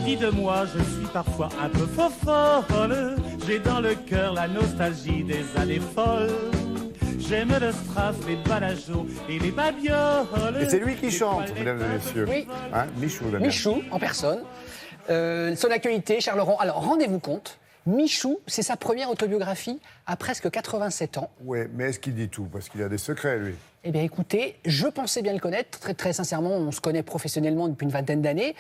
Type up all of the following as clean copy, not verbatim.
dit de moi, je suis parfois un peu folle. J'ai dans le cœur la nostalgie des années folles. J'aime le Strass, les Balageaux et les babioles. Et c'est lui qui chante, mesdames et messieurs. Oui. Hein, Michou, Damien. Michou, en personne. Son actualité, Charles Laurent. Alors, rendez-vous compte, Michou, c'est sa première autobiographie à presque 87 ans. Oui, mais est-ce qu'il dit tout? Parce qu'il a des secrets, lui. Eh bien, écoutez, je pensais bien le connaître. Très, très sincèrement, on se connaît professionnellement depuis une vingtaine d'années.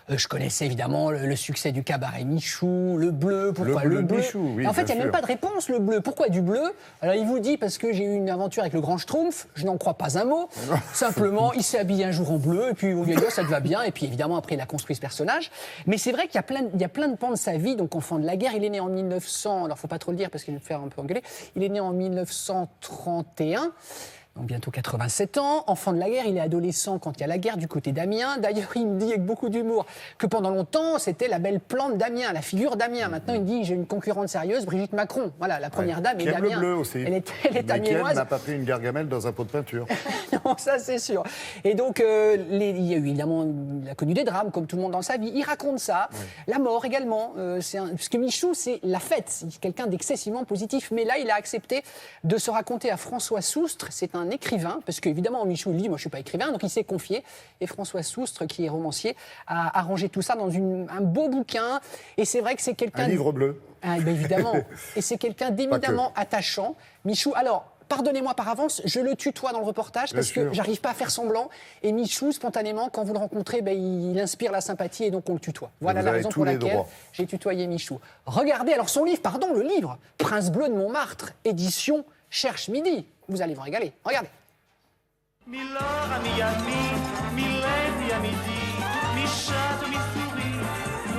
Je connaissais évidemment le succès du cabaret Michou, le bleu. Pourquoi le bleu Michou, oui, en fait, il n'y a bien même sûr. pas de réponse, le bleu. Pourquoi du bleu? Alors, il vous dit parce que j'ai eu une aventure avec le grand Schtroumpf. Je n'en crois pas un mot. Simplement, il s'est habillé un jour en bleu et puis au lieu de ça te va bien. Et puis évidemment, après, il a construit ce personnage. Mais c'est vrai qu'il y a plein de pans de sa vie. Donc, enfant de la guerre, il est né en 1900. Alors, faut pas trop le dire parce qu'il va me faire un peu engueuler. Il est né en 1931. Donc bientôt 87 ans, enfant de la guerre, il est adolescent quand il y a la guerre du côté d'Amiens. D'ailleurs, il me dit avec beaucoup d'humour que pendant longtemps, c'était la belle plante d'Amiens, la figure d'Amiens. Maintenant, il me dit, j'ai une concurrente sérieuse, Brigitte Macron. Voilà, la première dame est Qui aime d'Amiens. le bleu aussi. Elle est Mais qui amiénoise. n'a pas pris une gargamelle dans un pot de peinture. Non, ça c'est sûr. Et donc, il y a eu évidemment, il a connu des drames, comme tout le monde dans sa vie. Il raconte ça, la mort également. Parce que Michou, c'est la fête. C'est quelqu'un d'excessivement positif. Mais là, il a accepté de se raconter à François Soustre. C'est un écrivain, parce qu'évidemment, Michou, il dit, moi je ne suis pas écrivain, donc il s'est confié. Et François Soustre, qui est romancier, a arrangé tout ça dans un beau bouquin. Et c'est vrai que c'est quelqu'un... Un livre bleu. Ah, ben évidemment. Et c'est quelqu'un d'éminemment attachant. Michou, alors... Pardonnez-moi par avance, je le tutoie dans le reportage parce que j'arrive pas à faire semblant. Et Michou, spontanément, quand vous le rencontrez, ben, il inspire la sympathie et donc on le tutoie. Voilà la raison pour laquelle j'ai tutoyé Michou. Regardez alors son livre, pardon, le livre, Prince bleu de Montmartre, édition Cherche Midi. Vous allez vous régaler. Regardez. Mi-Laure à Miami, mi-lundi à midi, mi-chat, mi-souris,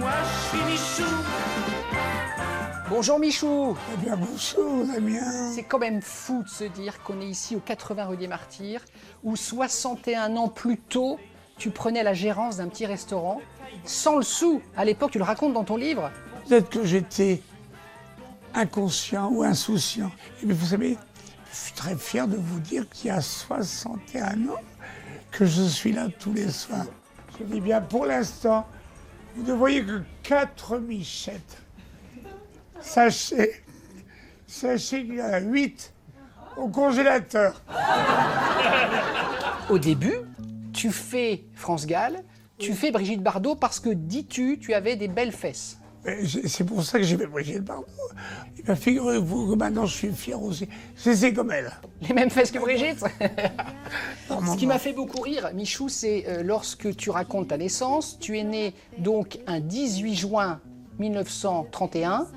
moi je suis Michou. Bonjour Michou. Eh bien bonjour Damien. C'est quand même fou de se dire qu'on est ici au 80 rue des Martyrs, où 61 ans plus tôt, tu prenais la gérance d'un petit restaurant, sans le sou. À l'époque, tu le racontes dans ton livre. Peut-être que j'étais inconscient ou insouciant. Mais vous savez, je suis très fier de vous dire qu'il y a 61 ans que je suis là tous les soirs. Je dis bien, pour l'instant, vous ne voyez que 4 michettes. Sachez qu'il y en a 8 au congélateur. Au début, tu fais France Gall, tu fais Brigitte Bardot parce que, dis-tu, tu avais des belles fesses. C'est pour ça que j'ai fait Brigitte Bardot. Et bien, figurez-vous que maintenant je suis fier aussi. C'est comme elle. Les mêmes fesses que Brigitte. Ce qui m'a fait beaucoup rire, Michou, c'est lorsque tu racontes ta naissance. Tu es né donc un 18 juin 1931.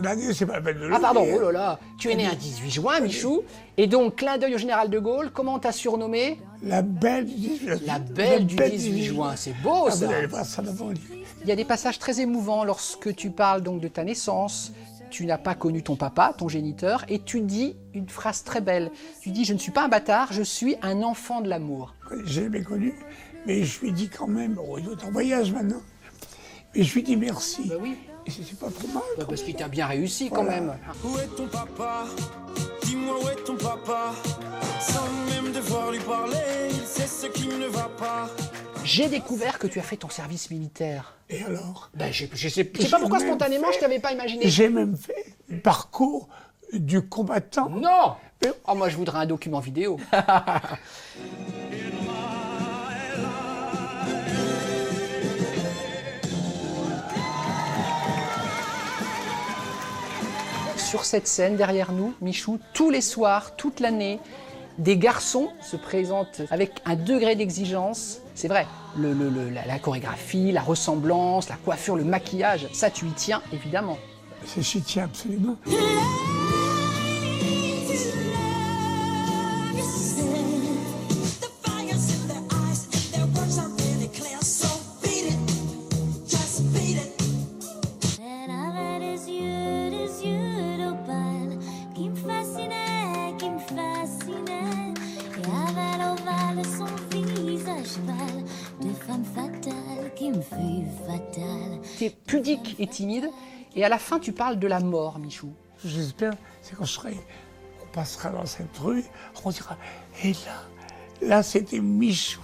L'année, c'est pas la peine de le Ah pardon, dire. oh là là. Tu es né un 18 juin, Michou. Et donc, clin d'œil au général de Gaulle, comment t'as surnommé? La belle du 18 juin. La belle du 18 juin, c'est beau ça. Vous allez voir ça devant lui. Il y a des passages très émouvants lorsque tu parles donc de ta naissance. Tu n'as pas connu ton papa, ton géniteur, et tu dis une phrase très belle. Tu dis, je ne suis pas un bâtard, je suis un enfant de l'amour. J'ai jamais connu, mais je lui dis quand même, bon, il est en voyage maintenant, mais je lui dis merci. Ben oui. Et c'est pas trop mal. Parce qu'il t'a bien réussi quand même. Où est ton papa? Dis-moi où est ton papa? Sans même devoir lui parler, il sait ce qui ne va pas. J'ai découvert que tu as fait ton service militaire. Et alors? Ben, je sais pas pourquoi spontanément je t'avais pas imaginé. J'ai même fait le parcours du combattant. Non. Oh, moi je voudrais un document vidéo. Sur cette scène derrière nous, Michou, tous les soirs, toute l'année, des garçons se présentent avec un degré d'exigence. C'est vrai, la chorégraphie, la ressemblance, la coiffure, le maquillage, ça tu y tiens évidemment. J'y tiens absolument. Tu es pudique et timide, et à la fin tu parles de la mort, Michou. J'espère, c'est quand on passera dans cette rue, on dira, et là c'était Michou.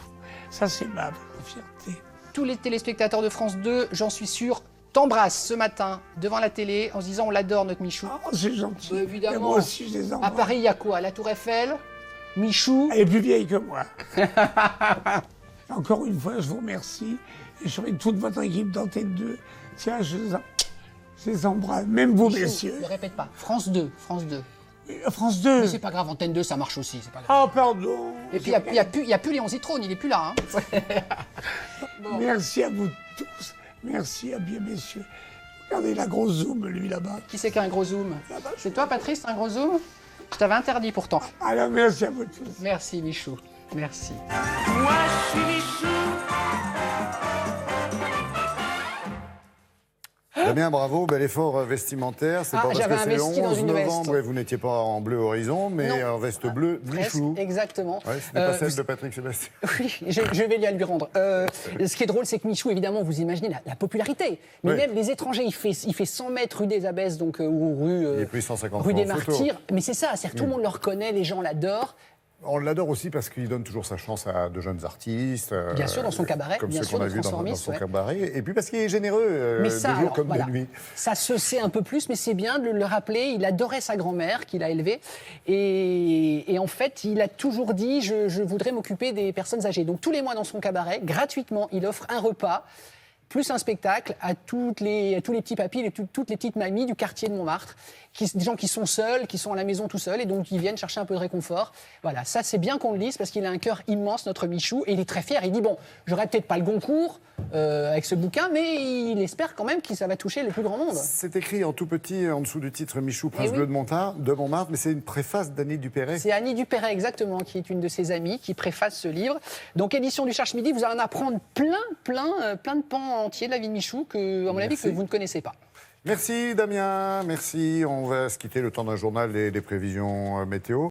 Ça c'est ma fierté. tous les téléspectateurs de France 2, j'en suis sûr, t'embrassent ce matin devant la télé en se disant on l'adore notre Michou. Oh, c'est gentil. Évidemment. Et moi aussi, je les À embrasse. Paris, il y a quoi? La Tour Eiffel, Michou. Elle est plus vieille que moi. Encore une fois, je vous remercie. Et je remercie toute votre équipe d'Antenne 2. Tiens, je les embrasse. Même vous, Michou, messieurs. ne répète pas. France 2, France 2. France 2. Mais c'est pas grave, Antenne 2, ça marche aussi, c'est pas grave. Oh, pardon. Et puis, il n'y a plus Léon Zitrone, il est plus là. Hein. Merci à vous tous. Merci à bien, messieurs. Regardez la grosse zoom, lui, là-bas. Qui c'est qui a un gros zoom? C'est toi, Patrice, un gros zoom? Je t'avais interdit pourtant. Alors, merci à vous tous. Merci, Michou. Merci. Moi, je suis Michou. Damien, bravo, bel effort vestimentaire. C'est Ah, pas parce j'avais que c'est le investi dans 11 une novembre veste. et vous n'étiez pas en bleu horizon, mais Non. en veste bleue, Presque, Michou. exactement. Ouais, ce n'est pas celle de Patrick Sébastien. Oui, je vais lui rendre. Ce qui est drôle, c'est que Michou, évidemment, vous imaginez la popularité. Mais Oui. même les étrangers, il fait 100 mètres rue des Abbesses, donc, ou rue, Il est pris 150 rue fois des en photo. Martyrs. Mais c'est ça, tout le monde le reconnaît, les gens l'adorent. On l'adore aussi parce qu'il donne toujours sa chance à de jeunes artistes. Bien sûr, dans son cabaret, Comme bien ceux sûr, qu'on a de vus dans Transformistes, son ouais. cabaret. Et puis parce qu'il est généreux, Mais de ça, jour alors, comme voilà. de nuit. Ça se sait un peu plus, mais c'est bien de le rappeler. Il adorait sa grand-mère qu'il a élevée. Et en fait, il a toujours dit je voudrais m'occuper des personnes âgées. Donc tous les mois dans son cabaret, gratuitement, il offre un repas plus un spectacle à tous les petits papis et toutes les petites mamies du quartier de Montmartre, des gens qui sont seuls, qui sont à la maison tout seuls et donc ils viennent chercher un peu de réconfort. Voilà, ça c'est bien qu'on le dise parce qu'il a un cœur immense, notre Michou, et il est très fier. Il dit bon, j'aurai peut-être pas le Goncourt avec ce bouquin, mais il espère quand même que ça va toucher le plus grand monde. C'est écrit en tout petit en dessous du titre Michou, Prince Eh oui. Bleu de Montmartre, mais c'est une préface d'Annie Dupéret. C'est Annie Dupéret, exactement, qui est une de ses amies, qui préface ce livre. Donc, édition du Cherche Midi, vous allez en apprendre plein de pans entiers de la vie de Michou, que, à mon avis, Merci. que vous ne connaissez pas. Merci Damien, merci. On va se quitter le temps d'un journal et des prévisions météo.